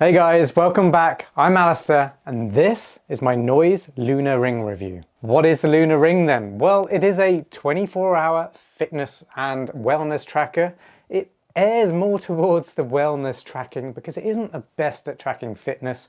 Hey guys, welcome back. I'm Alistair and this is my Noise Lunar Ring review. What is the Lunar Ring then? Well, it is a 24-hour fitness and wellness tracker. It airs more towards the wellness tracking because it isn't the best at tracking fitness.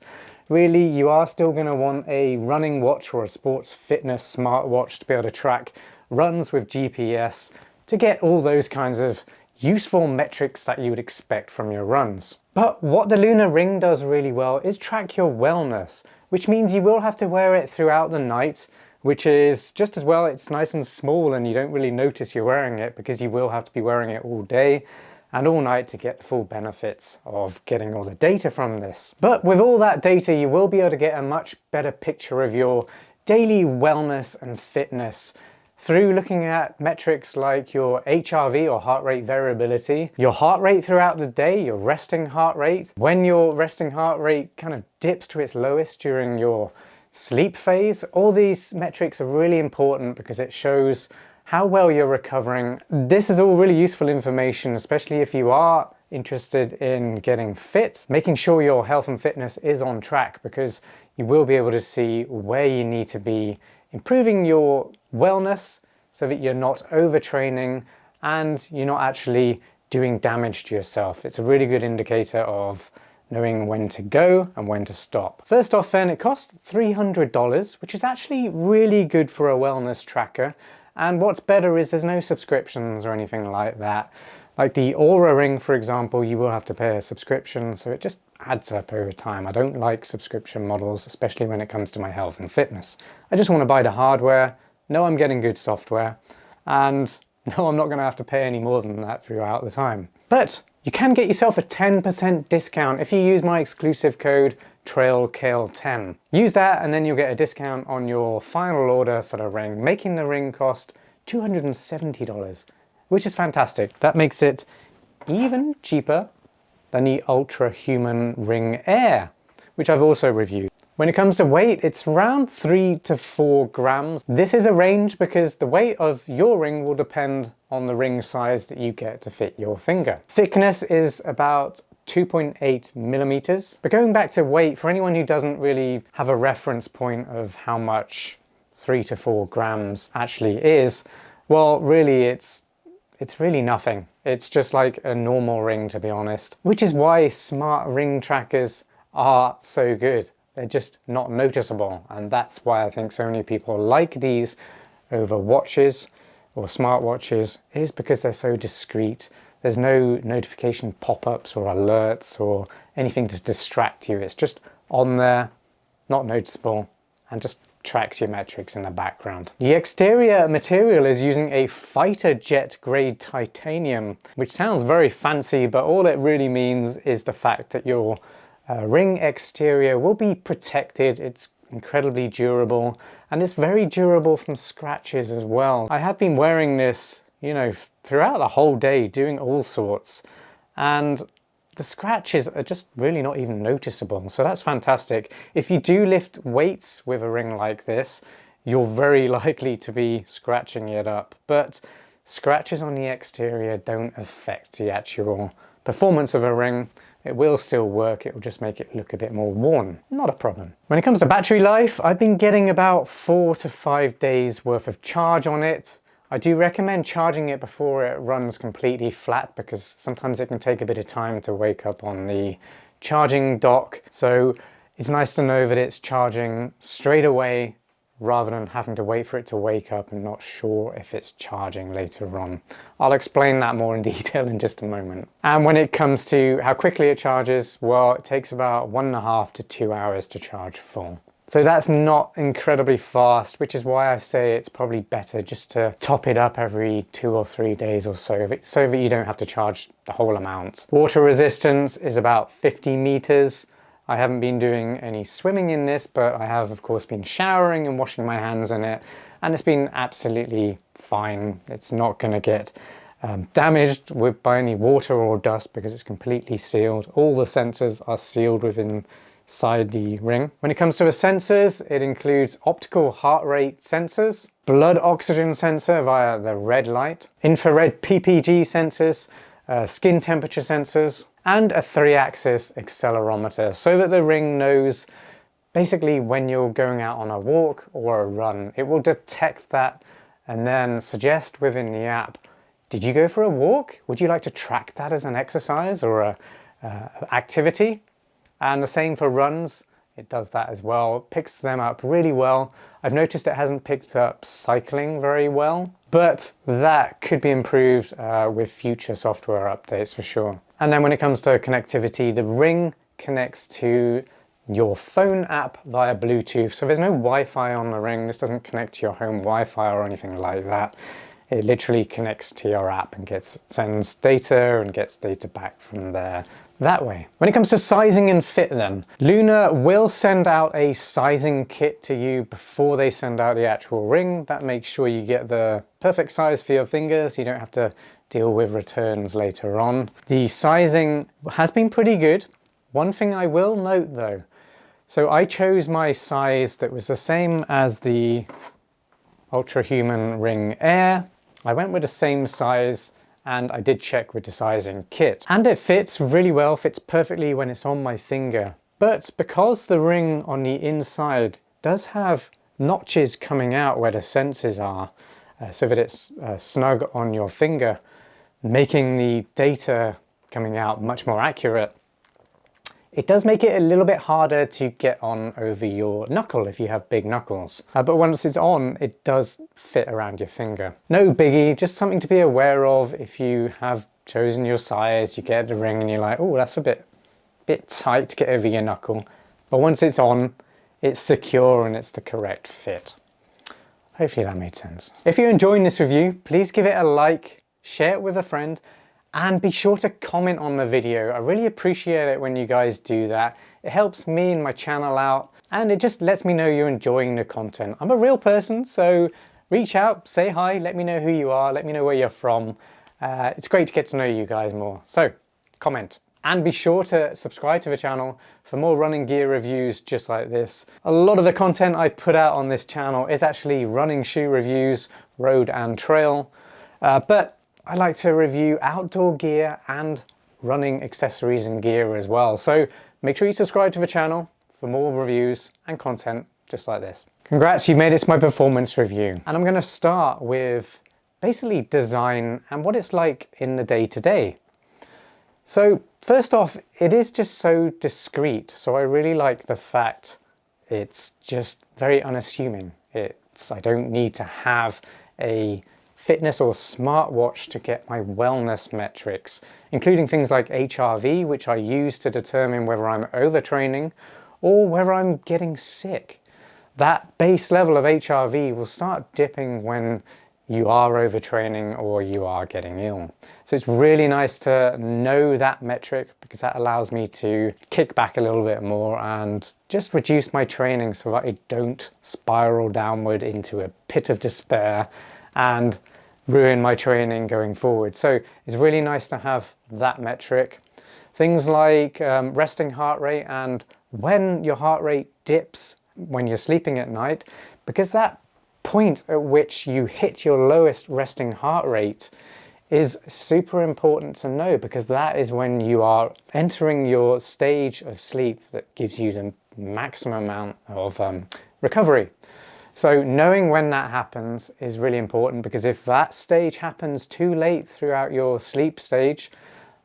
Really, you are still going to want a running watch or a sports fitness smartwatch to be able to track runs with GPS to get all those kinds of useful metrics that you would expect from your runs. But what the Lunar Ring does really well is track your wellness, which means you will have to wear it throughout the night, which is just as well. It's nice and small and you don't really notice you're wearing it because you will have to be wearing it all day and all night to get the full benefits of getting all the data from this. But with all that data, you will be able to get a much better picture of your daily wellness and fitness through looking at metrics like your HRV or heart rate variability, your heart rate throughout the day, your resting heart rate, when your resting heart rate kind of dips to its lowest during your sleep phase. All these metrics are really important because it shows how well you're recovering. This is all really useful information, especially if you are interested in getting fit, making sure your health and fitness is on track, because you will be able to see where you need to be improving your wellness so that you're not overtraining and you're not actually doing damage to yourself. It's a really good indicator of knowing when to go and when to stop. First off then, it costs $300, which is actually really good for a wellness tracker. And what's better is there's no subscriptions or anything like that. Like the Oura Ring, for example, you will have to pay a subscription, so it just adds up over time. I don't like subscription models, especially when it comes to my health and fitness. I just want to buy the hardware, know I'm getting good software, and know I'm not going to have to pay any more than that throughout the time. But you can get yourself a 10% discount if you use my exclusive code TRAILKALE10. Use that and then you'll get a discount on your final order for the ring, making the ring cost $270, which is fantastic. That makes it even cheaper than the Ultra Human Ring Air, which I've also reviewed. When it comes to weight, it's around 3 to 4 grams. This is a range because the weight of your ring will depend on the ring size that you get to fit your finger. Thickness is about 2.8 millimeters. But going back to weight, for anyone who doesn't really have a reference point of how much 3 to 4 grams actually is, well, really it's really nothing. It's just like a normal ring, to be honest, which is why smart ring trackers are so good. They're just not noticeable, and that's why I think so many people like these over watches or smartwatches, is because they're so discreet. There's no notification pop-ups or alerts or anything to distract you. It's just on there, not noticeable, and just tracks your metrics in the background. The exterior material is using a fighter jet grade titanium, which sounds very fancy, but all it really means is the fact that your ring exterior will be protected. It's incredibly durable, and it's very durable from scratches as well. I have been wearing this, you know, throughout the whole day, doing all sorts, and the scratches are just really not even noticeable, so that's fantastic. If you do lift weights with a ring like this, you're very likely to be scratching it up, but scratches on the exterior don't affect the actual performance of a ring. It will still work, it will just make it look a bit more worn. Not a problem. When it comes to battery life, I've been getting about 4 to 5 days worth of charge on it. I do recommend charging it before it runs completely flat, because sometimes it can take a bit of time to wake up on the charging dock. So it's nice to know that it's charging straight away rather than having to wait for it to wake up and not sure if it's charging later on. I'll explain that more in detail in just a moment. And when it comes to how quickly it charges, well, it takes about 1.5 to 2 hours to charge full. So that's not incredibly fast, which is why I say it's probably better just to top it up every 2 or 3 days or so that you don't have to charge the whole amount. Water resistance is about 50 meters. I haven't been doing any swimming in this, but I have of course been showering and washing my hands in it, and it's been absolutely fine. It's not going to get damaged by any water or dust because it's completely sealed. All the sensors are sealed inside the ring. When it comes to the sensors, it includes optical heart rate sensors, blood oxygen sensor via the red light, infrared PPG sensors, skin temperature sensors, and a 3-axis accelerometer so that the ring knows basically when you're going out on a walk or a run. It will detect that and then suggest within the app, did you go for a walk? Would you like to track that as an exercise or a activity? And the same for runs. It does that as well. It picks them up really well. I've noticed it hasn't picked up cycling very well, but that could be improved with future software updates for sure. And then when it comes to connectivity, the Ring connects to your phone app via Bluetooth. So there's no Wi-Fi on the Ring. This doesn't connect to your home Wi-Fi or anything like that. It literally connects to your app and sends data and gets data back from there that way. When it comes to sizing and fit then, Luna will send out a sizing kit to you before they send out the actual ring. That makes sure you get the perfect size for your fingers. You don't have to deal with returns later on. The sizing has been pretty good. One thing I will note though, so I chose my size that was the same as the Ultra Human Ring Air. I went with the same size and I did check with the sizing kit. And it fits really well, fits perfectly when it's on my finger. But because the ring on the inside does have notches coming out where the sensors are, so that it's snug on your finger, making the data coming out much more accurate, it does make it a little bit harder to get on over your knuckle if you have big knuckles. But once it's on, it does fit around your finger. No biggie, just something to be aware of if you have chosen your size, you get the ring and you're like, oh, that's a bit tight to get over your knuckle. But once it's on, it's secure and it's the correct fit. Hopefully that made sense. If you're enjoying this review, please give it a like, share it with a friend, and be sure to comment on the video. I really appreciate it when you guys do that. It helps me and my channel out, and it just lets me know you're enjoying the content. I'm a real person, so reach out, say hi, let me know who you are, let me know where you're from. It's great to get to know you guys more. So comment, and be sure to subscribe to the channel for more running gear reviews just like this. A lot of the content I put out on this channel is actually running shoe reviews, road and trail, but I like to review outdoor gear and running accessories and gear as well. So make sure you subscribe to the channel for more reviews and content just like this. Congrats, you made it to my performance review. And I'm going to start with basically design and what it's like in the day-to-day. So first off, it is just so discreet. So I really like the fact it's just very unassuming. I don't need to have a fitness or smartwatch to get my wellness metrics, including things like HRV, which I use to determine whether I'm overtraining or whether I'm getting sick. That base level of HRV will start dipping when you are overtraining or you are getting ill. So it's really nice to know that metric because that allows me to kick back a little bit more and just reduce my training so that I don't spiral downward into a pit of despair and ruin my training going forward. So it's really nice to have that metric. Things like resting heart rate and when your heart rate dips when you're sleeping at night, because that point at which you hit your lowest resting heart rate is super important to know, because that is when you are entering your stage of sleep that gives you the maximum amount of recovery. So knowing when that happens is really important, because if that stage happens too late throughout your sleep stage,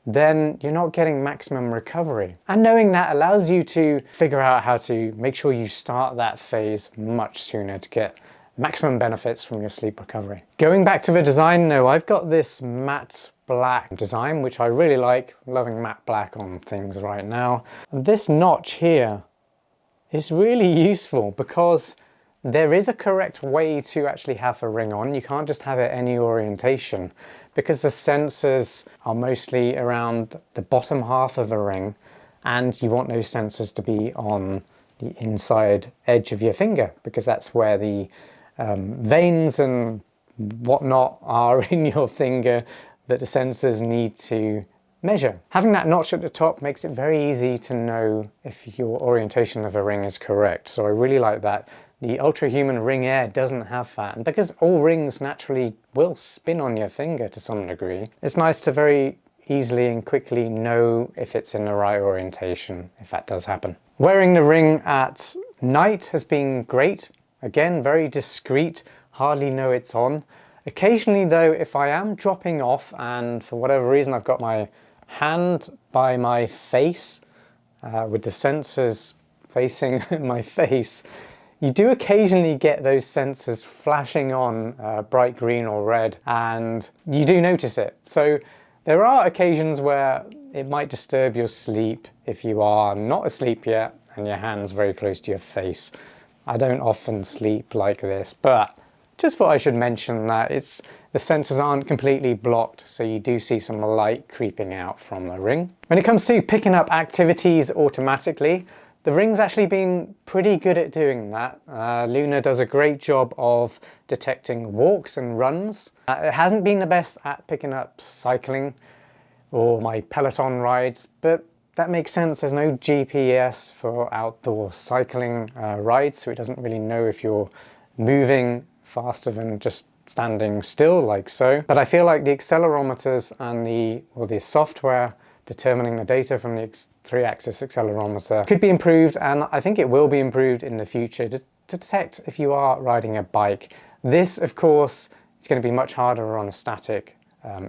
then you're not getting maximum recovery. And knowing that allows you to figure out how to make sure you start that phase much sooner to get maximum benefits from your sleep recovery. Going back to the design though, I've got this matte black design, which I really like. I'm loving matte black on things right now. And this notch here is really useful because there is a correct way to actually have a ring on. You can't just have it any orientation, because the sensors are mostly around the bottom half of a ring, and you want those sensors to be on the inside edge of your finger, because that's where the veins and whatnot are in your finger that the sensors need to measure. Having that notch at the top makes it very easy to know if your orientation of a ring is correct. So I really like that. The Ultra Human Ring Air doesn't have that, and because all rings naturally will spin on your finger to some degree, it's nice to very easily and quickly know if it's in the right orientation, if that does happen. Wearing the ring at night has been great. Again, very discreet, hardly know it's on. Occasionally though, if I am dropping off and for whatever reason I've got my hand by my face, with the sensors facing my face, you do occasionally get those sensors flashing on bright green or red, and you do notice it. So there are occasions where it might disturb your sleep if you are not asleep yet and your hand's very close to your face. I don't often sleep like this, but just thought I should mention that the sensors aren't completely blocked, so you do see some light creeping out from the ring. When it comes to picking up activities automatically, the ring's actually been pretty good at doing that. Luna does a great job of detecting walks and runs. It hasn't been the best at picking up cycling or my Peloton rides, but that makes sense. There's no GPS for outdoor cycling rides, so it doesn't really know if you're moving faster than just standing still like so. But I feel like the accelerometers and the software determining the data from the 3-axis accelerometer could be improved, and I think it will be improved in the future to detect if you are riding a bike. This, of course, is going to be much harder on a static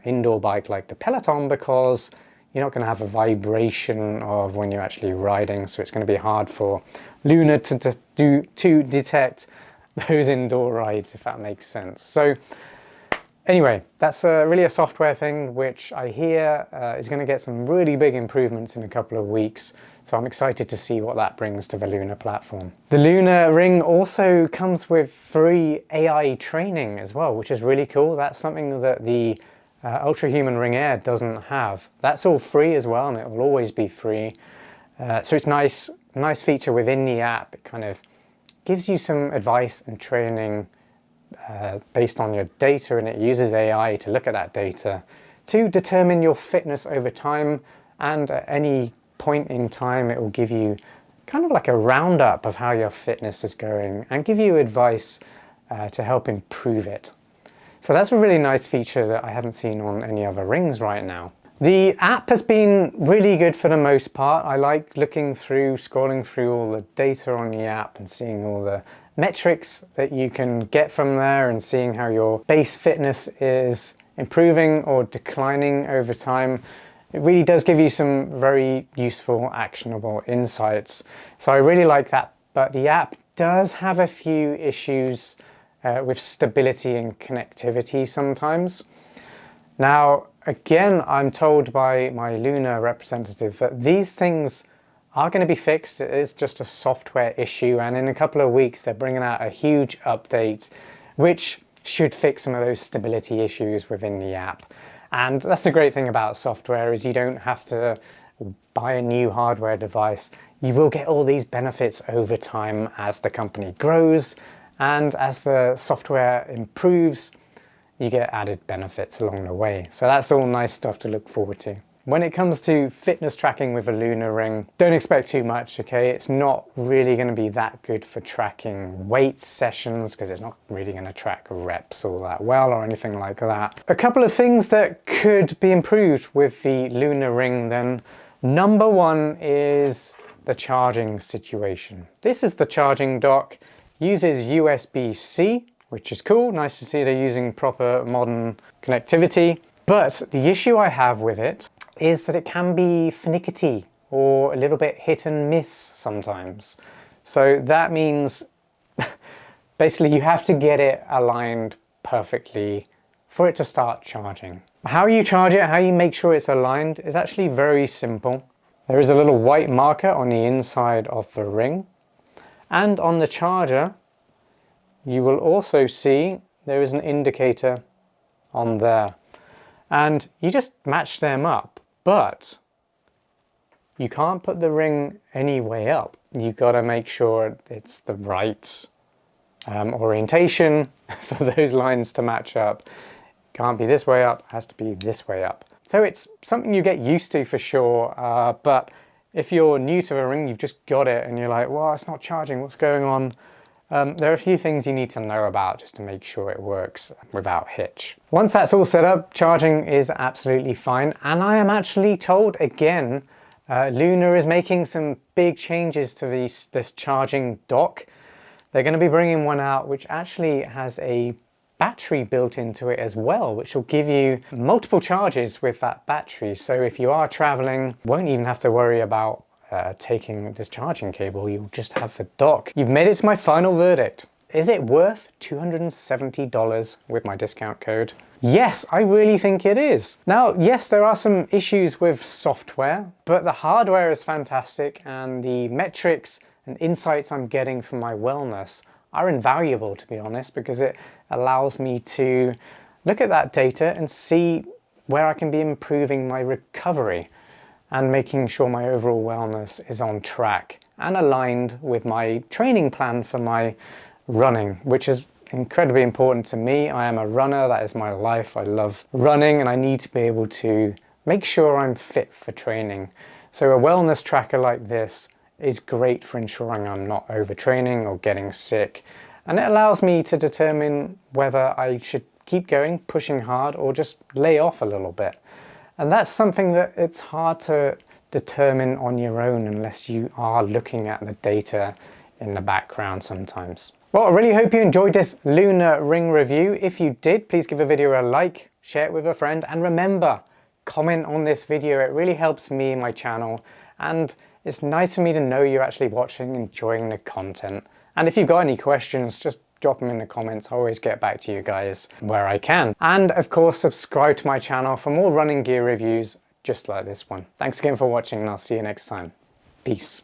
indoor bike like the Peloton, because you're not going to have a vibration of when you're actually riding, so it's going to be hard for Luna to detect those indoor rides, if that makes sense. So anyway, that's really a software thing, which I hear is going to get some really big improvements in a couple of weeks. So I'm excited to see what that brings to the Luna platform. The Luna Ring also comes with free AI training as well, which is really cool. That's something that the Ultra Human Ring Air doesn't have. That's all free as well, and it will always be free. So it's nice feature within the app. It kind of gives you some advice and training based on your data, and it uses AI to look at that data to determine your fitness over time, and at any point in time it will give you kind of like a roundup of how your fitness is going and give you advice to help improve it. So that's a really nice feature that I haven't seen on any other rings right now. The app has been really good for the most part. I like scrolling through all the data on the app and seeing all the metrics that you can get from there and seeing how your base fitness is improving or declining over time. It really does give you some very useful, actionable insights. So I really like that, but the app does have a few issues with stability and connectivity sometimes. Now, again, I'm told by my Luna representative that these things are going to be fixed. It is just a software issue, and in a couple of weeks they're bringing out a huge update which should fix some of those stability issues within the app. And that's the great thing about software, is you don't have to buy a new hardware device. You will get all these benefits over time as the company grows, and as the software improves, you get added benefits along the way. So that's all nice stuff to look forward to. When it comes to fitness tracking with a Luna Ring, don't expect too much, okay? It's not really going to be that good for tracking weight sessions, because it's not really going to track reps all that well or anything like that. A couple of things that could be improved with the Luna Ring then. Number one is the charging situation. This is the charging dock. Uses USB-C, which is cool. Nice to see they're using proper modern connectivity. But the issue I have with it is that it can be finicky or a little bit hit and miss sometimes. So that means basically you have to get it aligned perfectly for it to start charging. How you charge it, how you make sure it's aligned, is actually very simple. There is a little white marker on the inside of the ring, and on the charger you will also see there is an indicator on there, and you just match them up. But you can't put the ring any way up. You've got to make sure it's the right orientation for those lines to match up. Can't be this way up, has to be this way up. So it's something you get used to for sure, but if you're new to the ring, you've just got it and you're like, well, it's not charging, what's going on? there are a few things you need to know about just to make sure it works without hitch. Once that's all set up, charging is absolutely fine, and I am actually told again, Luna is making some big changes to this charging dock. They're going to be bringing one out which actually has a battery built into it as well, which will give you multiple charges with that battery. So if you are traveling, you won't even have to worry about taking this charging cable. You'll just have the dock. You've made it to my final verdict. Is it worth $270 with my discount code? Yes, I really think it is. Now, yes, there are some issues with software, but the hardware is fantastic, and the metrics and insights I'm getting from my wellness are invaluable, to be honest, because it allows me to look at that data and see where I can be improving my recovery and making sure my overall wellness is on track and aligned with my training plan for my running, which is incredibly important to me. I am a runner, that is my life. I love running, and I need to be able to make sure I'm fit for training. So a wellness tracker like this is great for ensuring I'm not overtraining or getting sick, and it allows me to determine whether I should keep going, pushing hard, or just lay off a little bit. And that's something that it's hard to determine on your own unless you are looking at the data in the background sometimes. Well, I really hope you enjoyed this Oura Ring review. If you did, please give the video a like, share it with a friend, and remember, comment on this video. It really helps me and my channel, and it's nice for me to know you're actually watching, enjoying the content. And if you've got any questions, just drop them in the comments. I always get back to you guys where I can. And of course, subscribe to my channel for more running gear reviews just like this one. Thanks again for watching, and I'll see you next time. Peace.